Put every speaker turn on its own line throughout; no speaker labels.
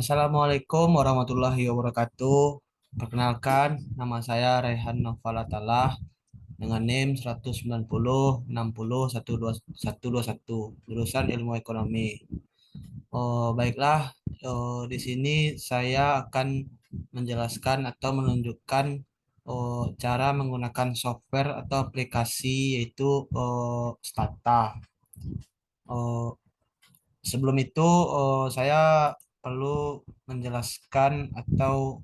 Assalamualaikum warahmatullahi wabarakatuh. Perkenalkan, nama saya Rehan Novalatala dengan NIM 190 60 121 jurusan Ilmu Ekonomi. Baiklah, di sini saya akan menjelaskan atau menunjukkan cara menggunakan software atau aplikasi yaitu Stata. Eh, Sebelum itu, saya perlu menjelaskan atau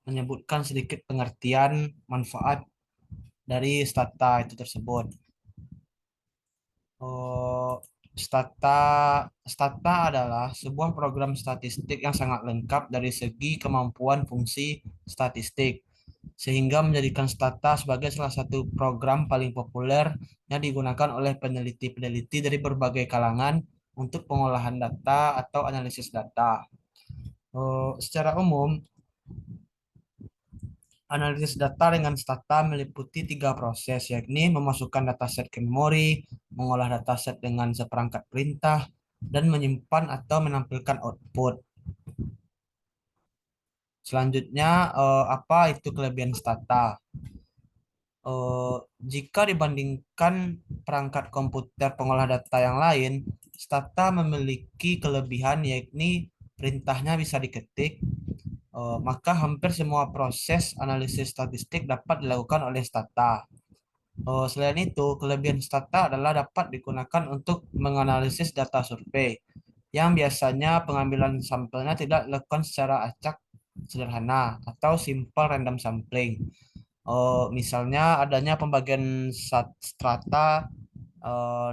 menyebutkan sedikit pengertian manfaat dari Stata itu tersebut. Eh, Stata Stata adalah sebuah program statistik yang sangat lengkap dari segi kemampuan fungsi statistik, sehingga menjadikan Stata sebagai salah satu program paling populer yang digunakan oleh peneliti-peneliti dari berbagai kalangan untuk pengolahan data atau analisis data. Secara umum, analisis data dengan Stata meliputi tiga proses, yakni memasukkan dataset ke memori, mengolah dataset dengan seperangkat perintah, dan menyimpan atau menampilkan output. Selanjutnya, apa itu kelebihan Stata? Eh, Jika dibandingkan perangkat komputer pengolah data yang lain, Stata memiliki kelebihan yakni perintahnya bisa diketik, maka hampir semua proses analisis statistik dapat dilakukan oleh Stata. Selain itu, kelebihan Stata adalah dapat digunakan untuk menganalisis data survei, yang biasanya pengambilan sampelnya tidak dilakukan secara acak sederhana atau simple random sampling. Misalnya adanya pembagian strata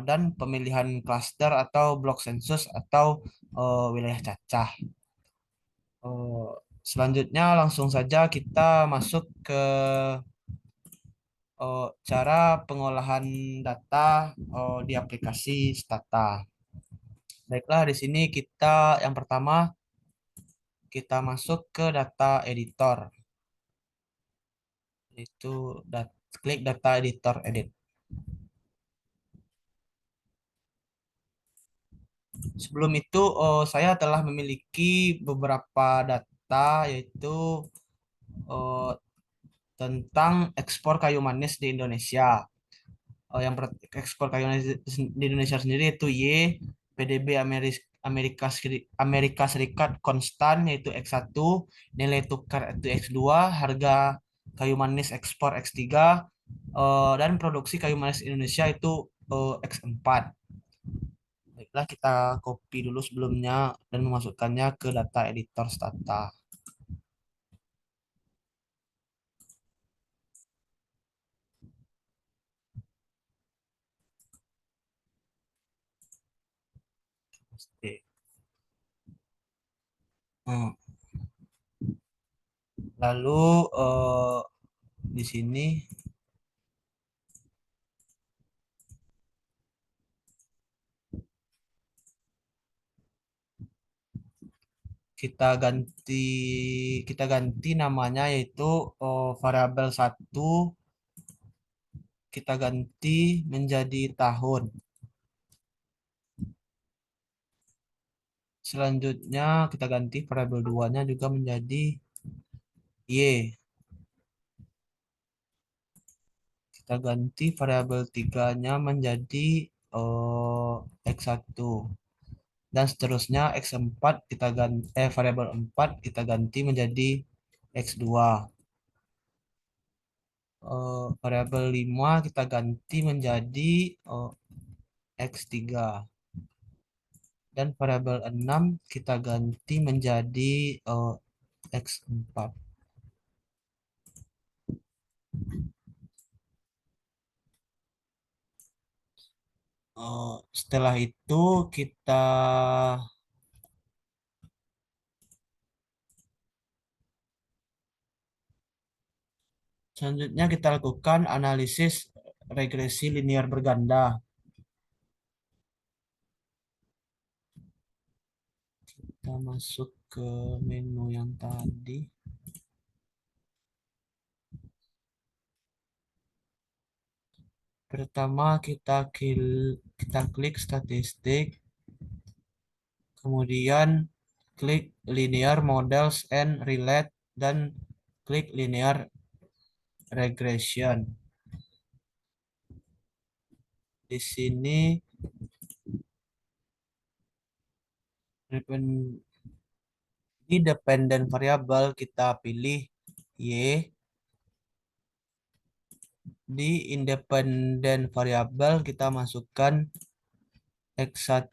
dan pemilihan klaster atau blok sensus atau wilayah cacah. Eh, Selanjutnya langsung saja kita masuk ke cara pengolahan data di aplikasi Stata. Baiklah, di sini yang pertama kita masuk ke data editor, itu klik data editor edit. Sebelum itu, saya telah memiliki beberapa data, yaitu eh, tentang ekspor kayu manis di Indonesia. Ekspor kayu manis di Indonesia sendiri itu PDB Amerika Serikat konstan yaitu X1, nilai tukar itu X2, harga kayu manis ekspor X3, dan produksi kayu manis Indonesia itu X4. Baiklah, kita copy dulu sebelumnya dan memasukkannya ke data editor Stata. Oke. Hmm. Lalu di sini kita ganti kita ganti namanya, yaitu variabel satu kita ganti menjadi tahun. Selanjutnya kita ganti variabel 2-nya juga menjadi Y. Kita ganti variabel 3-nya menjadi X1. Dan seterusnya X4 variabel 4 kita ganti menjadi X2. Variabel 5 kita ganti menjadi X3. Dan variabel 6 kita ganti menjadi X4. Setelah itu kita selanjutnya kita lakukan analisis regresi linear berganda. Kita masuk ke menu yang tadi. Pertama kita klik statistik, kemudian klik linear models and relate, dan klik linear regression. Di sini di dependent variable kita pilih Y. Di independent variable kita masukkan X1,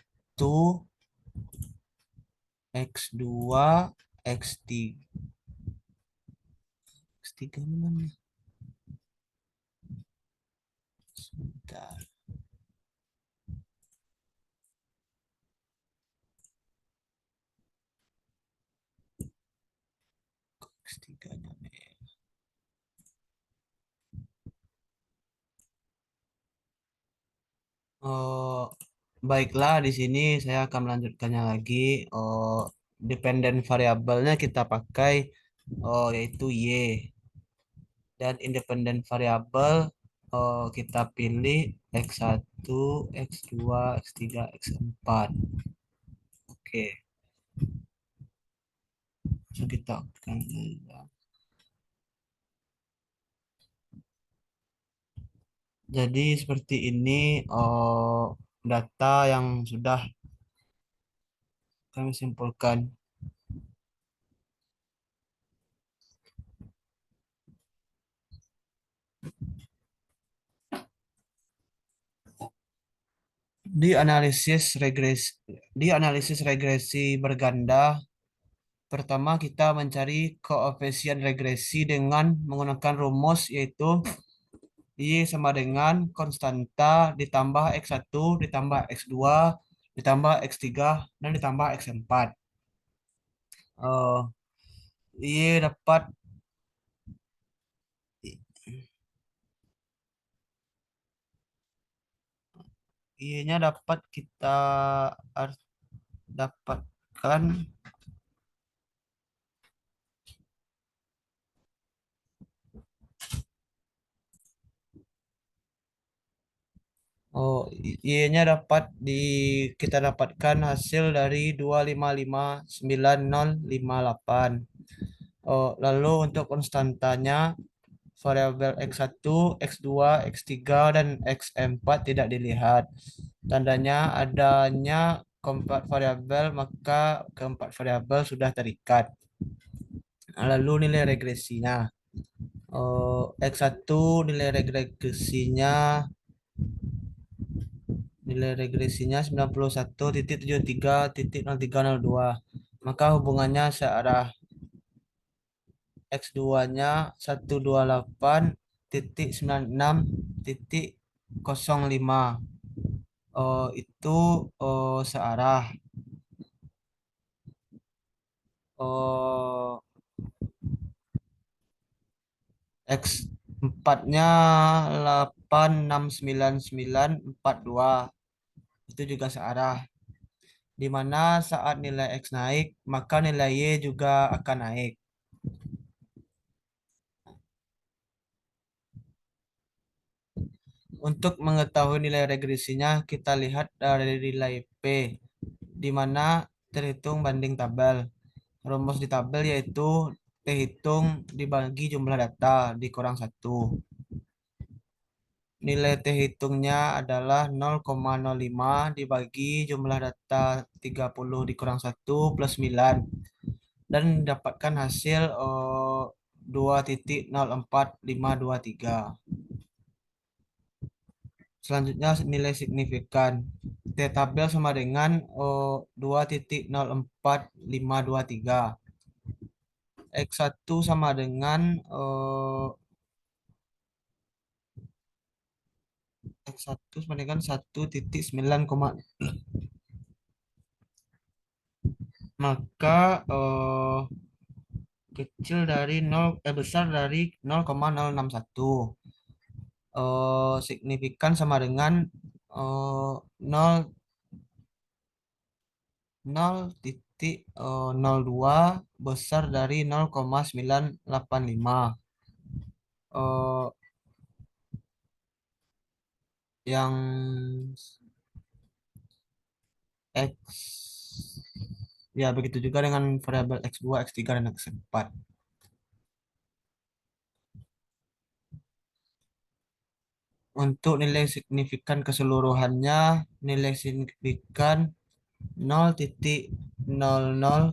X2, X3. X3 mana? Sebentar. X3-nya. Oh, baiklah, di sini saya akan melanjutkannya lagi. Oh, dependent variabelnya kita pakai yaitu Y, dan independent variabel kita pilih X1, X2, X3, X4. Oke, so kita akan jadi seperti ini data yang sudah kami simpulkan. Di analisis regresi berganda, pertama kita mencari koefisien regresi dengan menggunakan rumus, yaitu Y sama dengan konstanta ditambah X1 ditambah X2 ditambah X3 dan ditambah X4. Eh, Y dapat Y-nya dapat kita dapatkan. Oh, Y-nya dapat kita dapatkan hasil dari 2559058. Oh, lalu untuk konstantanya variabel X1, X2, X3 dan X4 tidak dilihat. Tandanya adanya keempat variabel, maka keempat variabel sudah terikat. Lalu nilai regresinya. X1 nilai regresinya 91.73.0302. Maka hubungannya searah. X2-nya 128.96.05. Itu searah. Oh, X4-nya 869942. Itu juga searah. Di mana saat nilai X naik, maka nilai Y juga akan naik. Untuk mengetahui nilai regresinya, kita lihat dari nilai P, di mana terhitung banding tabel. Rumus di tabel yaitu T hitung dibagi jumlah data dikurang 1. Nilai T hitungnya adalah 0,05 dibagi jumlah data 30 dikurang 1 plus 9. Dan mendapatkan hasil 2,04523. Selanjutnya nilai signifikan. T tabel sama dengan 2,04523. X1 sama dengan X1 sama dengan 1,9, maka kecil dari 0 besar dari 0,061. Signifikan sama dengan 0 0,02 besar dari 0,985. Eh, yang X Ya, begitu juga dengan variabel X2, X3, dan X4. Untuk nilai signifikan keseluruhannya, nilai signifikan 0,00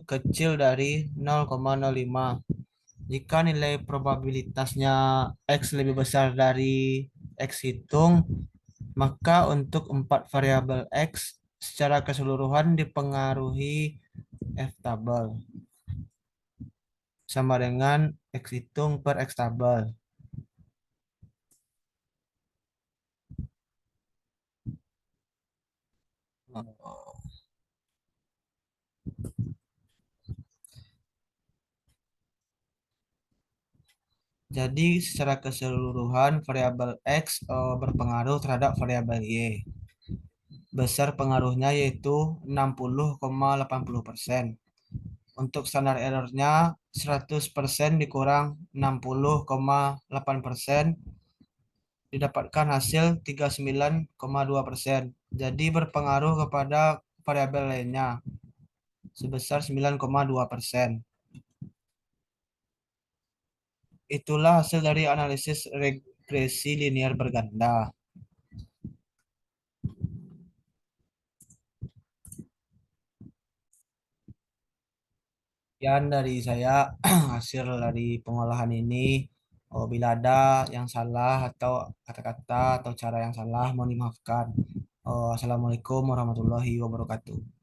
kecil dari 0,05. Jika nilai probabilitasnya X lebih besar dari X hitung, maka untuk empat variabel X secara keseluruhan dipengaruhi F tabel sama dengan X hitung per X tabel. Jadi secara keseluruhan variabel X berpengaruh terhadap variabel Y. Besar pengaruhnya yaitu 60,80%. Untuk standar errornya 100% dikurang 60,8% didapatkan hasil 39,2%. Jadi berpengaruh kepada variabel lainnya sebesar 9,2%. Itulah hasil dari analisis regresi linear berganda. Sekian dari saya hasil dari pengolahan ini. Bila ada yang salah atau kata-kata atau cara yang salah, mohon dimaafkan. Assalamualaikum warahmatullahi wabarakatuh.